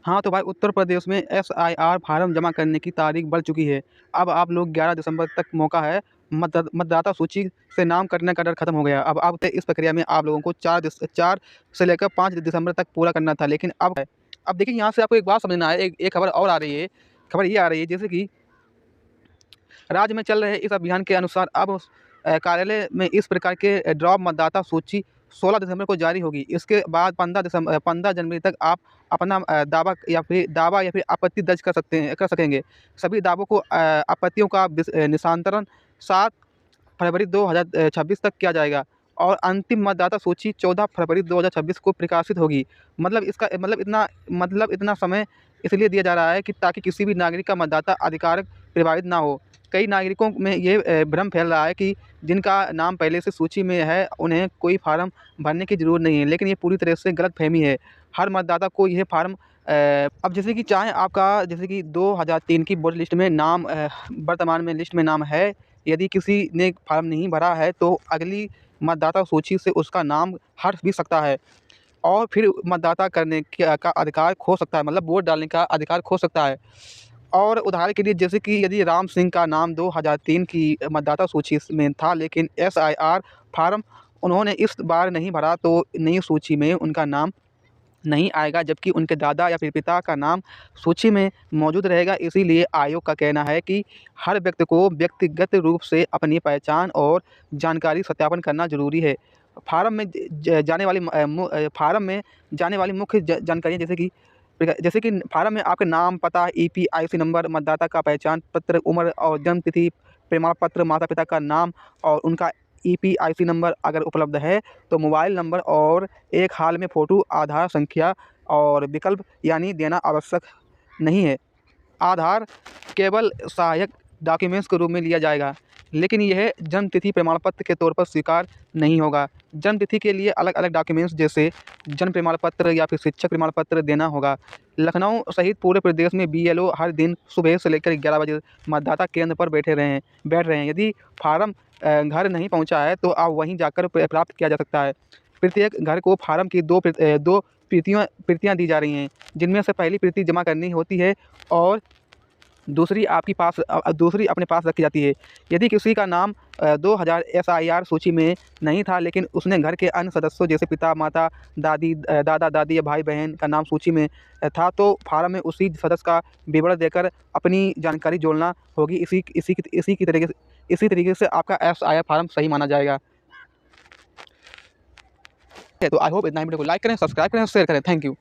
हाँ, तो भाई उत्तर प्रदेश में एसआईआर फार्म जमा करने की तारीख बढ़ चुकी है। अब आप लोग 11 दिसंबर तक मौका है। मतदाता सूची से नाम कटने का डर खत्म हो गया। अब इस प्रक्रिया में आप लोगों को 4 से लेकर 5 दिसंबर तक पूरा करना था, लेकिन अब देखिए यहाँ से आपको एक बात समझना है। एक खबर और आ रही है। खबर ये आ रही है जैसे कि राज्य में चल रहे इस अभियान के अनुसार अब कार्यालय में इस प्रकार के ड्रॉप मतदाता सूची 16 दिसंबर को जारी होगी। इसके बाद 15 जनवरी तक आप अपना दावा या फिर आपत्ति दर्ज कर सकेंगे। सभी दावों को आपत्तियों का निस्तारण 7 फरवरी 2026 तक किया जाएगा और अंतिम मतदाता सूची 14 फरवरी 2026 को प्रकाशित होगी। इतना समय इसलिए दिया जा रहा है कि ताकि किसी भी नागरिक का मतदाता अधिकार प्रभावित ना हो। कई नागरिकों में ये भ्रम फैल रहा है कि जिनका नाम पहले से सूची में है, उन्हें कोई फार्म भरने की ज़रूरत नहीं है, लेकिन ये पूरी तरह से गलतफ़हमी है। हर मतदाता को यह फार्म अब जैसे कि चाहे आपका जैसे कि 2003 की वोटर लिस्ट में नाम वर्तमान में लिस्ट में नाम है, यदि किसी ने फार्म नहीं भरा है, तो अगली मतदाता सूची से उसका नाम हट भी सकता है और फिर मतदाता करने का अधिकार खो सकता है, मतलब वोट डालने का अधिकार खो सकता है। और उदाहरण के लिए जैसे कि यदि राम सिंह का नाम 2003 की मतदाता सूची में था, लेकिन एसआईआर फार्म उन्होंने इस बार नहीं भरा, तो नई सूची में उनका नाम नहीं आएगा, जबकि उनके दादा या फिर पिता का नाम सूची में मौजूद रहेगा। इसीलिए आयोग का कहना है कि हर व्यक्ति को व्यक्तिगत रूप से अपनी पहचान और जानकारी सत्यापन करना ज़रूरी है। फार्म में जाने वाली मुख्य जानकारियाँ जैसे कि फार्म में आपका नाम, पता, ईपीआईसी नंबर, मतदाता का पहचान पत्र, उम्र और जन्म तिथि, प्रमाण पत्र, माता-पिता का नाम और उनका ईपीआईसी नंबर अगर उपलब्ध है, तो मोबाइल नंबर और एक हाल में फ़ोटो, आधार संख्या और विकल्प यानी देना आवश्यक नहीं है। आधार केवल सहायक डॉक्यूमेंट्स के रूप में लिया जाएगा, लेकिन यह जन्म तिथि प्रमाण पत्र के तौर पर स्वीकार नहीं होगा। जन्म तिथि के लिए अलग-अलग डॉक्यूमेंट्स जैसे जन्म प्रमाण पत्र या फिर शिक्षक प्रमाण पत्र देना होगा। लखनऊ सहित पूरे प्रदेश में बीएलओ हर दिन सुबह से लेकर 11 बजे मतदाता केंद्र पर बैठ रहे हैं। यदि फार्म घर नहीं पहुंचा है, तो आप वहीं जाकर प्राप्त किया जा सकता है। प्रत्येक घर को फार्म की 2 प्रतियाँ दी जा रही हैं, जिनमें से पहली प्रति जमा करनी होती है और दूसरी अपने पास रखी जाती है। यदि किसी का नाम 2000 एसआईआर सूची में नहीं था, लेकिन उसने घर के अन्य सदस्यों जैसे पिता, माता, दादा-दादी या भाई-बहन का नाम सूची में था, तो फार्म में उसी सदस्य का विवरण देकर अपनी जानकारी जोड़ना होगी। इसी तरीके से आपका एसआईआर फार्म सही माना जाएगा। तो आई होप इतना ही। वीडियो को लाइक करें, सब्सक्राइब करें, शेयर करें। Thank you.